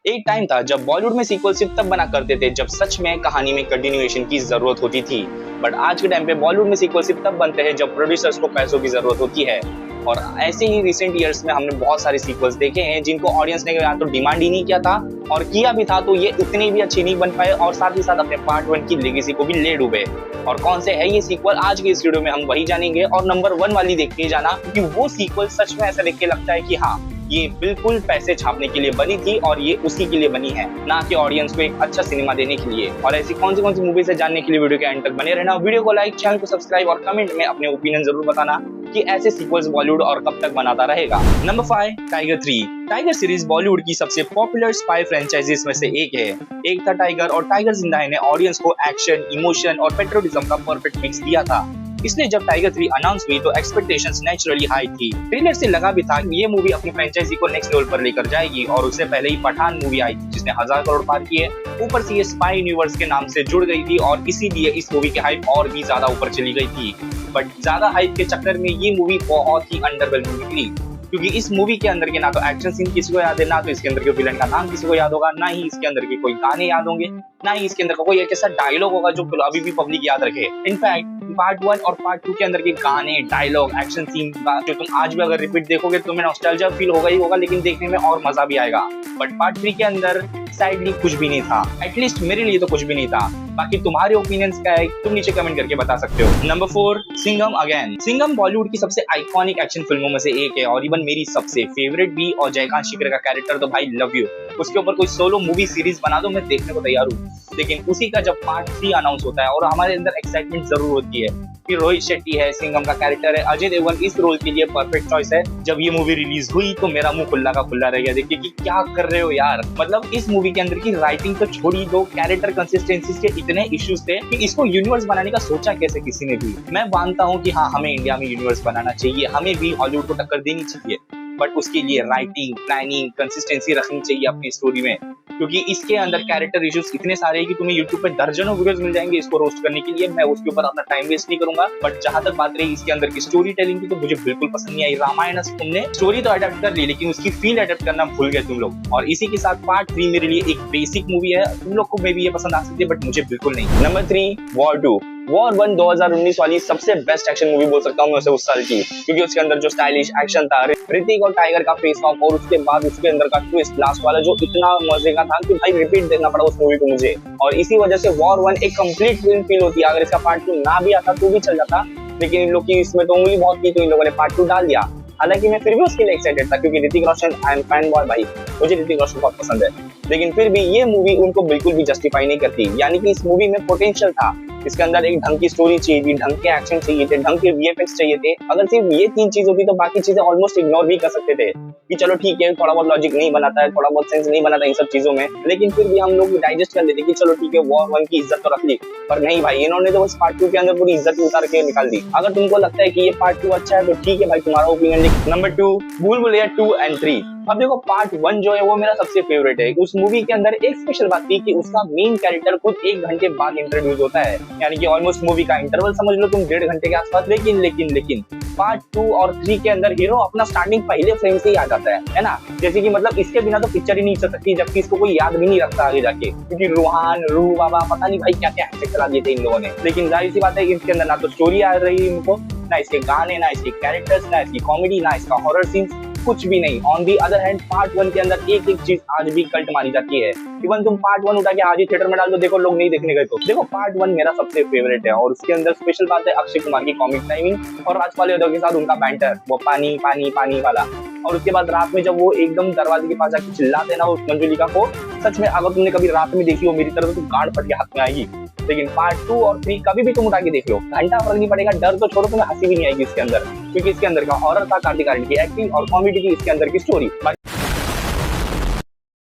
एक टाइम था जब बॉलीवुड में सीक्वल सिर्फ तब बना करते थे जब सच में कहानी में कंटिन्यूएशन की जरूरत होती थी। बट आज के टाइम पे बॉलीवुड में सीक्वल सिर्फ तब बनते हैं जब प्रोड्यूसर्स को पैसों की जरूरत होती है। और ऐसे ही रिसेंट ईयर्स में हमने बहुत सारे सीक्वल्स देखे हैं जिनको ऑडियंस ने या तो डिमांड ही नहीं किया था, और किया भी था तो ये उतने भी अच्छे नहीं बन पाए और साथ ही साथ अपने पार्ट 1 की लेगेसी को भी ले डूबे। और कौन से है ये सीक्वल, आज के इस वीडियो में हम वही जानेंगे। और नंबर 1 वाली देखते जाना, क्योंकि वो सीक्वल सच में ऐसा देख के लगता है कि हाँ, ये बिल्कुल पैसे छापने के लिए बनी थी और ये उसी के लिए बनी है, ना कि ऑडियंस को एक अच्छा सिनेमा देने के लिए। और ऐसी कौन सी मूवीज है जानने के लिए वीडियो के एंड तक बने रहना। वीडियो को लाइक, चैनल को सब्सक्राइब और कमेंट में अपने ओपिनियन जरूर बताना कि ऐसे सीक्वल्स बॉलीवुड और कब तक बनाता रहेगा। Number 5, tiger 3। Tiger series Bollywood की सबसे पॉपुलर स्पाई फ्रेंचाइजीज में से एक है। एक था टाइगर, और टाइगर जिंदा है ने ऑडियंस को एक्शन, इमोशन और पेट्रोलिज्म का परफेक्ट मिक्स दिया था। इसलिए जब टाइगर 3 अनाउंस हुई तो एक्सपेक्टेशंस नेचुरली हाई थी। ट्रेलर से लगा भी था कि ये मूवी अपनी फ्रेंचाइजी को नेक्स्ट लेवल पर लेकर जाएगी, और उससे पहले ही पठान मूवी आई थी जिसने 1000 करोड़ पार किए। ऊपर से ये स्पाई यूनिवर्स के नाम से जुड़ गई थी और इसीलिए इस मूवी की हाइप और भी ज्यादा ऊपर चली गई थी। बट ज्यादा हाइप के चक्कर में ये मूवी बहुत ही अंडरवेलमिंग निकली, क्योंकि इस मूवी के अंदर के ना तो एक्शन सीन किसी को याद है, ना तो इसके अंदर के विलन का नाम किसी को याद होगा, ना ही इसके अंदर के कोई गाने याद होंगे, ना ही इसके अंदर का कोई एक ऐसा डायलॉग होगा जो अभी भी पब्लिक याद रखे। इनफैक्ट पार्ट 1 और पार्ट 2 के अंदर के गाने, डायलॉग, एक्शन सीन जो तुम आज भी अगर रिपीट देखोगे तुम्हें नॉस्टैल्जिया फील होगा ही होगा, लेकिन देखने में और मजा भी आएगा। बट पार्ट 3 के अंदर सैडली कुछ भी नहीं था, एटलीस्ट मेरे लिए तो कुछ भी नहीं था। बाकी तुम्हारे ओपिनियंस क्या है तुम नीचे कमेंट करके बता सकते हो। Number 4, Singham again. सिंघम बॉलीवुड की सबसे आइकॉनिक एक्शन फिल्मों में से एक है और इवन मेरी सबसे फेवरेट भी। और जयकांत शिकरे का कैरेक्टर तो भाई लव यू। उसके ऊपर कोई सोलो मूवी सीरीज बना दो, मैं देखने को तैयार हूँ। लेकिन उसी का जब पार्ट 3 अनाउंस होता है और हमारे अंदर एक्साइटमेंट जरूर होती है कि रोहित शेट्टी है, सिंघम का कैरेक्टर है, अजय देवगन इस रोल के लिए परफेक्ट चॉइस है। जब ये मूवी रिलीज हुई तो मेरा मुंह खुला का खुला रह गया देखिए कि क्या कर रहे हो यार। मतलब इस मूवी के अंदर की राइटिंग तो छोड़ी दो, कैरेक्टर कंसिस्टेंसीज के इतने इश्यूज थे कि इसको यूनिवर्स बनाने का सोचा कैसे किसी ने भी। मैं मानता हूँ कि हाँ, हमें इंडिया में यूनिवर्स बनाना चाहिए, हमें भी हॉलीवुड को टक्कर देनी चाहिए, बट उसके लिए राइटिंग, प्लानिंग, कंसिस्टेंसी रखनी चाहिए अपनी स्टोरी में, क्योंकि इसके अंदर कैरेक्टर इश्यूज इतने सारे हैं कि तुम्हें यूट्यूब पे दर्जनों वीडियोस मिल जाएंगे इसको रोस्ट करने के लिए। मैं उसके ऊपर अपना टाइम वेस्ट नहीं करूंगा। बट जहां तक बात रही इसके अंदर की स्टोरी टेलिंग की, तो मुझे बिल्कुल पसंद नहीं आई। रामायण तुमने स्टोरी तो अडेप्ट कर ली, लेकिन उसकी फील अडेप्ट करना भूल गए तुम लोग। और इसी के साथ पार्ट 3 मेरे लिए एक बेसिक मूवी है, तुम लोग को मे भी ये पसंद आ सकती है बट मुझे बिल्कुल नहीं। Number 3, war 2। वॉर 1 2019 वाली सबसे बेस्ट एक्शन मूवी बोल सकता हूँ मैं उसे उस साल की, क्योंकि उसके अंदर जो स्टाइलिश एक्शन था, ऋतिक और टाइगर का फेस ऑफ, और उसके बाद उसके अंदर का ट्विस्ट लास्ट वाला जो इतना मजे का था कि भाई रिपीट देखना पड़ा उस मूवी को मुझे। और इसी वजह से वॉर 1 एक कंप्लीट फिल्म फील होती है। अगर इसका पार्ट 2 ना भी आता तो भी चल जाता, लेकिन इन लोग की इसमें तो उंगली बहुत की तो इन लोगों ने पार्ट 2 डाल दिया। हालांकि मैं फिर भी उसके लिए एक्साइटेड था, क्योंकि Hrithik Roshan, I am fan boy भाई, मुझे ऋतिक रोशन बहुत पसंद है। लेकिन फिर भी ये मूवी उनको बिल्कुल भी जस्टिफाई नहीं करती। यानी कि इस मूवी में पोटेंशियल था, इसके अंदर एक ढंग की स्टोरी चाहिए थी, ढंग के एक्शन चाहिए थे, ढंग के वीएफएक्स चाहिए थे। अगर सिर्फ ये 3 चीज होती तो बाकी चीजें ऑलमोस्ट इग्नोर भी कर सकते थे कि चलो ठीक है, थोड़ा बहुत लॉजिक नहीं बनाता है, थोड़ा बहुत सेंस नहीं बनाता इन सब चीजों में, लेकिन फिर भी हम लोग डाइजेस्ट कर लेते कि चलो ठीक है, वॉर 1 की इज्जत तो रख ली। पर नहीं भाई, इन्होंने तो बस पार्ट 2 के अंदर पूरी इज्जत उतार के निकाल दी। अगर तुमको लगता है कि ये पार्ट 2 अच्छा है तो ठीक है भाई, तुम्हारा ओपिनियन लिख। नंबर 2, भूल भुलैया 2 और 3। अब देखो, पार्ट 1 जो है वो मेरा सबसे फेवरेट है। उस मूवी के अंदर एक स्पेशल बात थी कि उसका मेन कैरेक्टर खुद 1 घंटे बाद इंट्रोड्यूस होता है, यानी कि ऑलमोस्ट मूवी का इंटरवल समझ लो तुम 1.5 घंटे के आसपास। लेकिन पार्ट 2 और 3 के अंदर हीरो अपना स्टार्टिंग पहले फ्रेम से ही आ जाता है ना। जैसे कि मतलब इसके बिना तो पिक्चर ही नहीं चल सकती, जबकि इसको कोई याद भी नहीं रखता आगे जाके, क्योंकि रूहान, रूह बाबा, पता नहीं भाई क्या क्या एक्ट चला दिए थे इन लोगों ने। लेकिन जाहिर सी बात है कि इसके अंदर ना तो स्टोरी आ रही है इनको, ना इसके गाने, ना इसके कैरेक्टर्स, ना इसकी कॉमेडी, ना इसका हॉरर सीन्स, कुछ भी नहीं। On the other hand part 1 के अंदर एक एक चीज आज भी कल्ट मानी जाती है। इवन तुम पार्ट 1 उठा के आज ही थिएटर में डाल दो, देखो लोग नहीं देखने गए तो। देखो, पार्ट 1 मेरा सबसे फेवरेट है, और उसके अंदर स्पेशल बात है अक्षय कुमार की कॉमिक टाइमिंग और राजपाल यादव के साथ उनका बैंटर, वो पानी पानी पानी वाला। और उसके बाद रात में जब वो एकदम दरवाजे के पास जाके चिल्लाते हैं ना उस मंजुलिका को, सच में अगर तुमने कभी रात में देखी हो मेरी तरफ तो गांड फट के हाथ में आएगी। लेकिन पार्ट 2 और 3 कभी भी तुम उठा के देख लो, घंटा फर्क नहीं पड़ेगा, डर तो छोड़ो, तुम्हें हंसी भी नहीं आएगी इसके अंदर, क्योंकि इसके अंदर का हॉरर था, कार्तिक आर्यन की एक्टिंग और कॉमेडी की इसके अंदर की स्टोरी।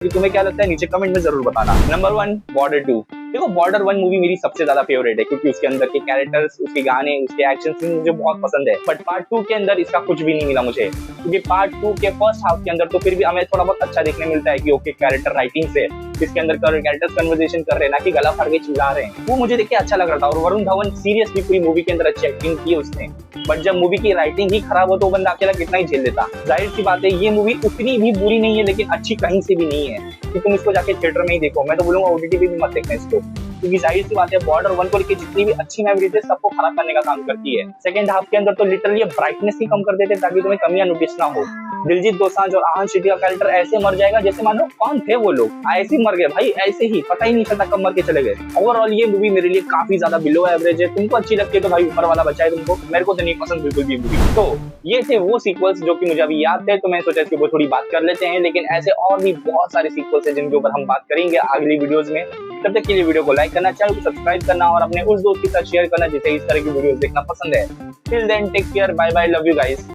तुम्हें क्या लगता है नीचे कमेंट में जरूर बताना। Number 1, border 2। देखो, बॉर्डर 1 मूवी मेरी सबसे ज्यादा फेवरेट है, क्योंकि उसके अंदर के कैरेक्टर्स, उसके गाने, उसके एक्शन सीन मुझे बहुत पसंद है। बट पार्ट 2 के अंदर इसका कुछ भी नहीं मिला मुझे, क्योंकि पार्ट 2 के फर्स्ट हाफ के अंदर तो फिर भी हमें थोड़ा बहुत अच्छा देखने मिलता है कि ओके कैरेक्टर राइटिंग से, इसके अंदर कैरेक्टर्स कन्वर्सेशन कर रहे हैं, ना कि गला फाड़ के चिल्ला रहे हैं। वो मुझे देख के अच्छा लग रहा था। और वरुण धवन सीरियसली पूरी मूवी के अंदर अच्छी एक्टिंग की उसने। बट जब मूवी की राइटिंग ही खराब हो तो बंदा अकेला कितना ही झेल लेता। जाहिर सी बात है ये मूवी उतनी भी बुरी नहीं है, लेकिन अच्छी कहीं से भी नहीं है कि तुम इसको जाके थिएटर में ही देखो। मैं तो बोलूंगा ओटीटी पे भी मत देखना इसको, क्योंकि जाहिर सी बात है बॉर्डर 1 को लेकर जितनी भी अच्छी मेमोरीज है सबको खराब करने का काम करती है। सेकंड हाफ के अंदर तो लिटरली ब्राइटनेस ही कम कर देते ताकि तुम्हें कमियां नोटिस ना हो। दिलजीत दोसांझ और आहान शेट्टी का कैरेक्टर ऐसे मर जाएगा जैसे मान लो कौन थे वो लोग, ऐसे ही मर गए भाई, ऐसे ही पता ही नहीं चलता कब मर के चले गए। ओवरऑल ये मूवी मेरे लिए काफी ज्यादा बिलो एवरेज है। तुमको अच्छी लगती है तो भाई ऊपर वाला बचाए तुमको, मेरे को तो नहीं पसंद बिल्कुल भी मूवी। तो ये थे वो सीक्वल्स जो कि मुझे अभी याद थे, तो मैं सोचा इसके ऊपर थोड़ी बात कर लेते हैं। लेकिन ऐसे और भी बहुत सारे सीक्वल्स हैं जिनके ऊपर हम बात करेंगे अगली वीडियोस में। तब तक के लिए वीडियो को लाइक करना, चैनल को सब्सक्राइब करना और अपने उस दोस्त के साथ शेयर करना जिसे इस तरह की वीडियोस देखना पसंद है। Till then take care, bye bye, love you guys.